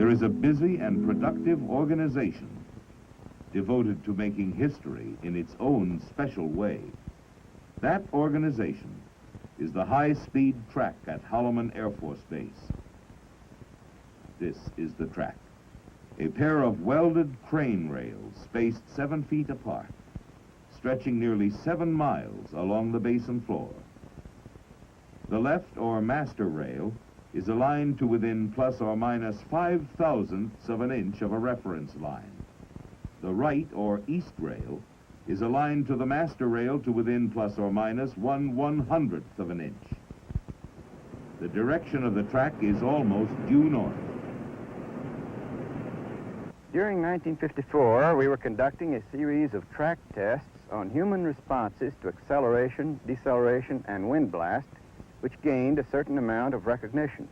there is a busy and productive organization devoted to making history in its own special way. That organization is the high-speed track at Holloman Air Force Base. This is the track, a pair of welded crane rails spaced 7 feet apart, stretching nearly 7 miles along the basin floor. The left or master rail is aligned to within plus or minus 5/1000ths of an inch of a reference line. The right or east rail is aligned to the master rail to within plus or minus 1/100th of an inch. The direction of the track is almost due north. During 1954, we were conducting a series of track tests on human responses to acceleration, deceleration, and wind blast, which gained a certain amount of recognition.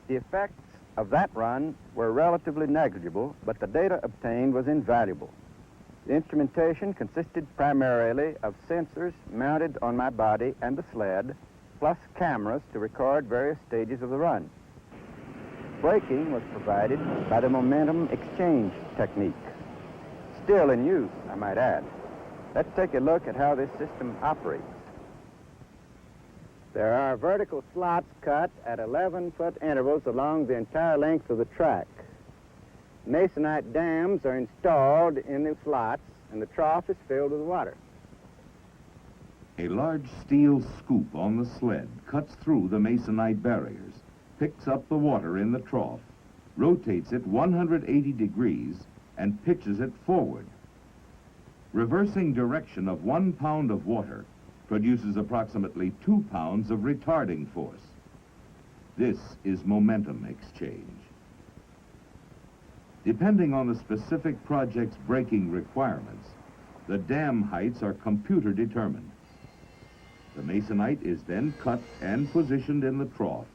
The effects of that run were relatively negligible, but the data obtained was invaluable. The instrumentation consisted primarily of sensors mounted on my body and the sled, plus cameras to record various stages of the run. Braking was provided by the momentum exchange technique, still in use, I might add. Let's take a look at how this system operates. There are vertical slots cut at 11-foot intervals along the entire length of the track. Masonite dams are installed in the slots, and the trough is filled with water. A large steel scoop on the sled cuts through the masonite barriers, picks up the water in the trough, rotates it 180 degrees, and pitches it forward. Reversing direction of 1 pound of water produces approximately 2 pounds of retarding force. This is momentum exchange. Depending on the specific project's braking requirements, the dam heights are computer determined. The masonite is then cut and positioned in the trough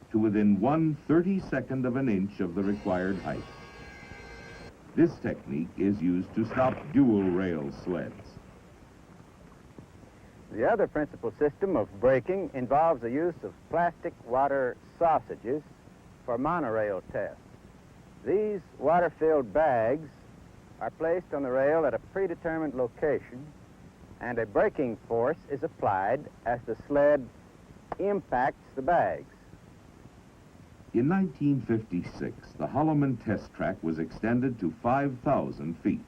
to within 1/32nd of an inch of the required height. This technique is used to stop dual rail sleds. The other principal system of braking involves the use of plastic water sausages for monorail tests. These water-filled bags are placed on the rail at a predetermined location, and a braking force is applied as the sled impacts the bags. In 1956, the Holloman test track was extended to 5,000 feet.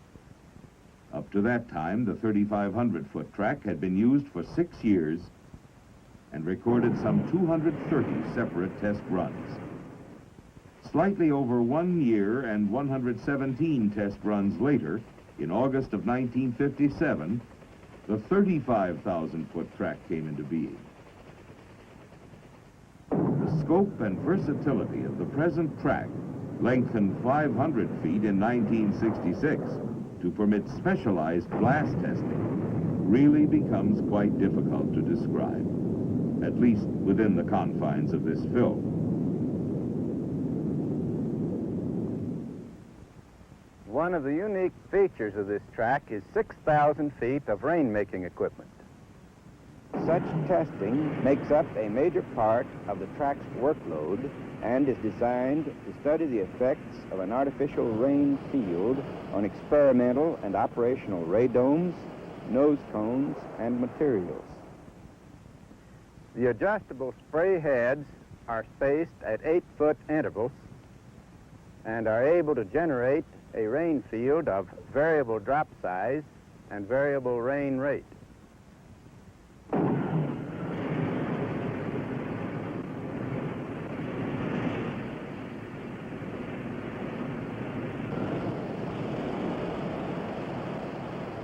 Up to that time, the 3,500-foot track had been used for 6 years and recorded some 230 separate test runs. Slightly over 1 year and 117 test runs later, in August of 1957, the 35,000-foot track came into being. The scope and versatility of the present track, lengthened 500 feet in 1966, to permit specialized blast testing, really becomes quite difficult to describe, at least within the confines of this film. One of the unique features of this track is 6,000 feet of rain-making equipment. Such testing makes up a major part of the track's workload and is designed to study the effects of an artificial rain field on experimental and operational radomes, nose cones, and materials. The adjustable spray heads are spaced at 8-foot intervals and are able to generate a rain field of variable drop size and variable rain rate.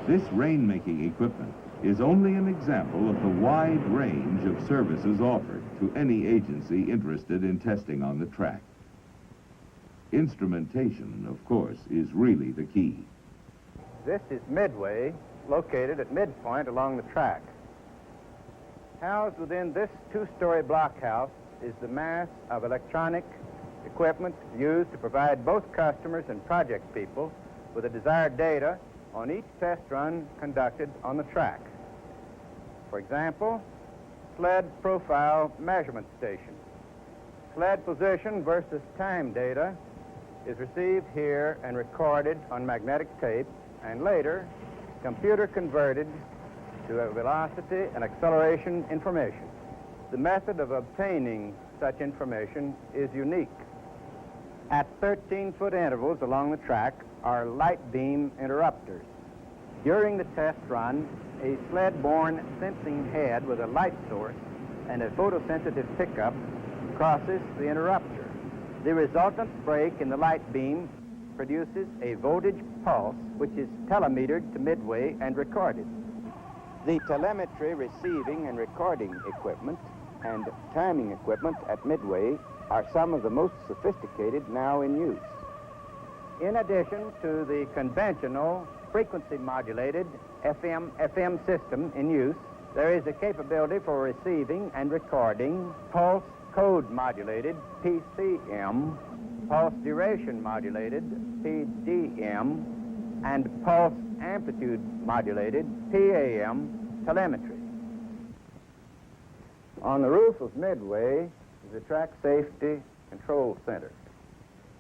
This rain-making equipment is only an example of the wide range of services offered to any agency interested in testing on the track. Instrumentation, of course, is really the key. This is Midway, located at midpoint along the track. Housed within this two-story blockhouse is the mass of electronic equipment used to provide both customers and project people with the desired data on each test run conducted on the track. For example, Sled profile measurement station. Sled position versus time data is received here and recorded on magnetic tape, and later computer converted to a velocity and acceleration information. The method of obtaining such information is unique. At 13-foot intervals along the track are light beam interrupters. During the test run, a sled-borne sensing head with a light source and a photosensitive pickup crosses the interrupter. The resultant break in the light beam produces a voltage pulse, which is telemetered to Midway and recorded. The telemetry receiving and recording equipment and timing equipment at Midway are some of the most sophisticated now in use. In addition to the conventional frequency-modulated FM system in use, there is a capability for receiving and recording pulse code-modulated PCM, pulse duration-modulated PDM, and pulse amplitude-modulated PAM telemetry. On the roof of Midway is the Track Safety Control Center.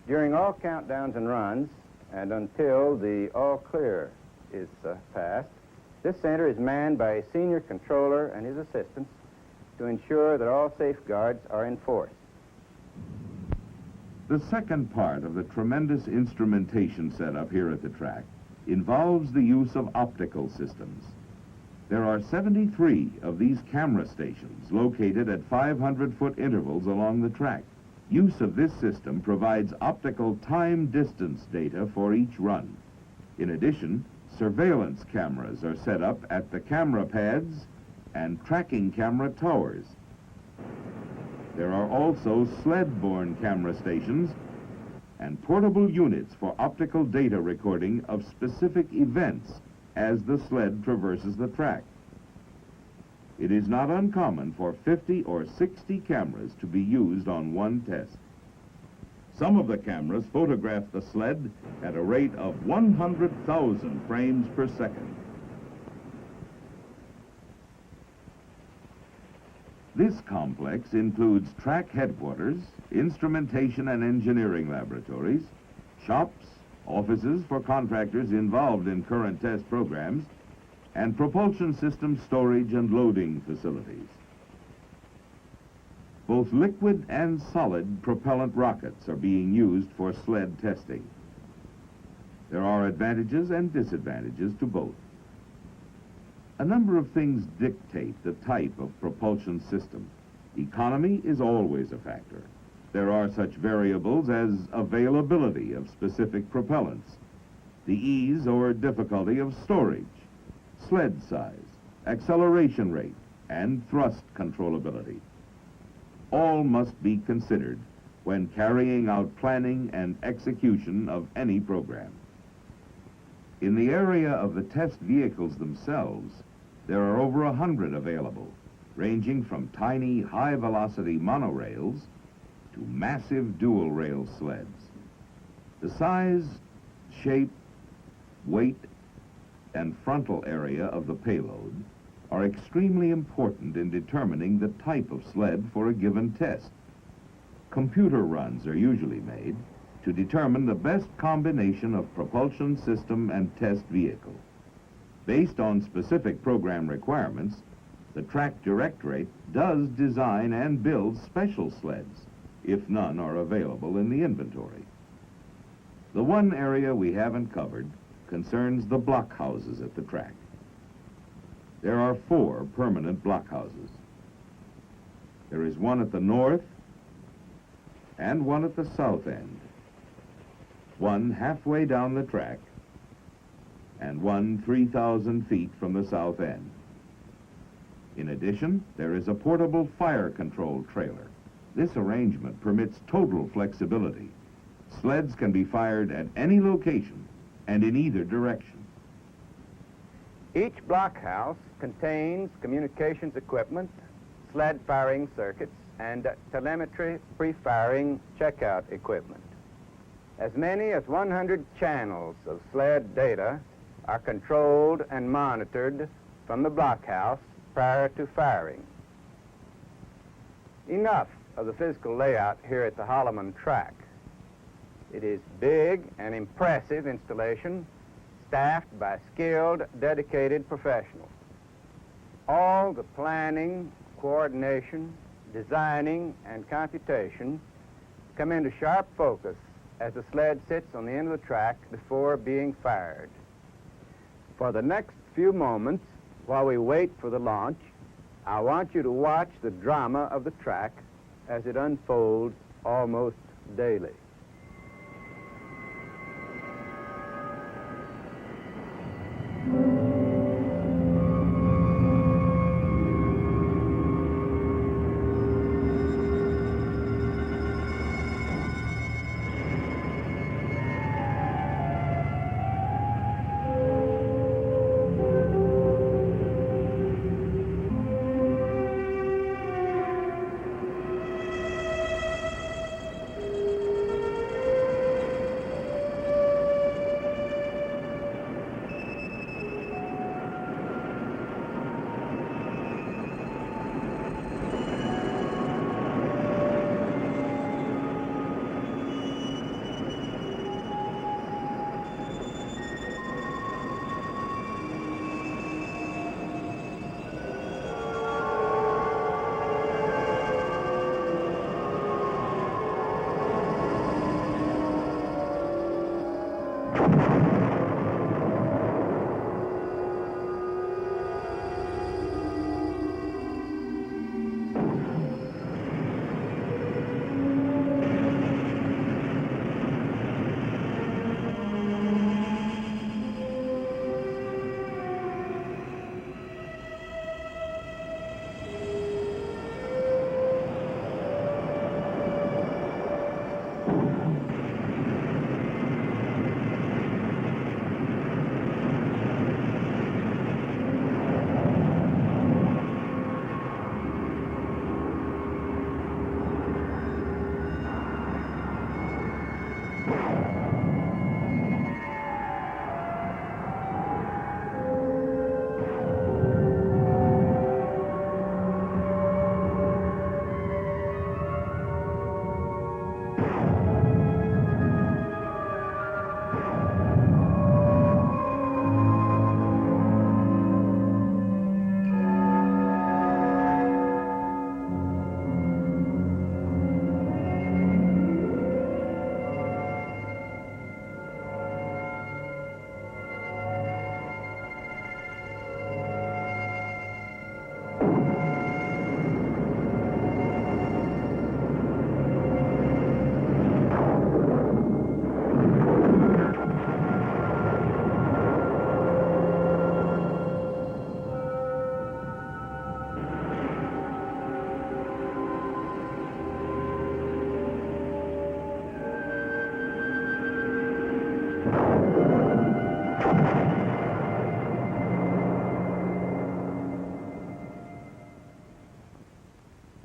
During all countdowns and runs, and until the all clear is passed, this center is manned by a senior controller and his assistants to ensure that all safeguards are enforced. The second part of the tremendous instrumentation setup here at the track involves the use of optical systems. There are 73 of these camera stations located at 500-foot intervals along the track. Use of this system provides optical time-distance data for each run. In addition, surveillance cameras are set up at the camera pads and tracking camera towers. There are also sled-borne camera stations and portable units for optical data recording of specific events as the sled traverses the track. It is not uncommon for 50 or 60 cameras to be used on one test. Some of the cameras photograph the sled at a rate of 100,000 frames per second. This complex includes track headquarters, instrumentation and engineering laboratories, shops, offices for contractors involved in current test programs, and propulsion system storage and loading facilities. Both liquid and solid propellant rockets are being used for sled testing. There are advantages and disadvantages to both. A number of things dictate the type of propulsion system. Economy is always a factor. There are such variables as availability of specific propellants, the ease or difficulty of storage, sled size, acceleration rate, and thrust controllability. All must be considered when carrying out planning and execution of any program. In the area of the test vehicles themselves, there are over 100 available, ranging from tiny high-velocity monorails to massive dual-rail sleds. The size, shape, weight, and frontal area of the payload are extremely important in determining the type of sled for a given test. Computer runs are usually made to determine the best combination of propulsion system and test vehicle. Based on specific program requirements, the Track Directorate does design and build special sleds, if none are available in the inventory. The one area we haven't covered concerns the blockhouses at the track. There are 4 permanent blockhouses. There is one at the north and one at the south end, one halfway down the track, and one 3,000 feet from the south end. In addition, there is a portable fire control trailer. This arrangement permits total flexibility. Sleds can be fired at any location and in either direction. Each blockhouse contains communications equipment sled firing circuits, and telemetry pre-firing checkout equipment. As many as 100 channels of sled data are controlled and monitored from the blockhouse prior to firing. Enough of the physical layout here at the Holloman track. It is big and impressive installation staffed by skilled, dedicated professionals. All the planning, coordination, designing, and computation come into sharp focus as the sled sits on the end of the track before being fired. For the next few moments, while we wait for the launch, I want you to watch the drama of the track as it unfolds almost daily.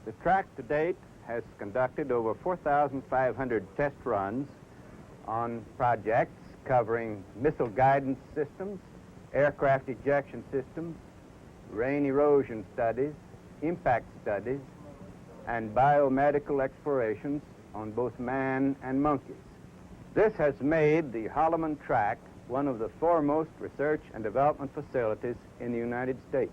The track to date has conducted over 4,500 test runs on projects covering missile guidance systems, aircraft ejection systems, rain erosion studies, impact studies, and biomedical explorations on both man and monkeys. This has made the Holloman track one of the foremost research and development facilities in the United States.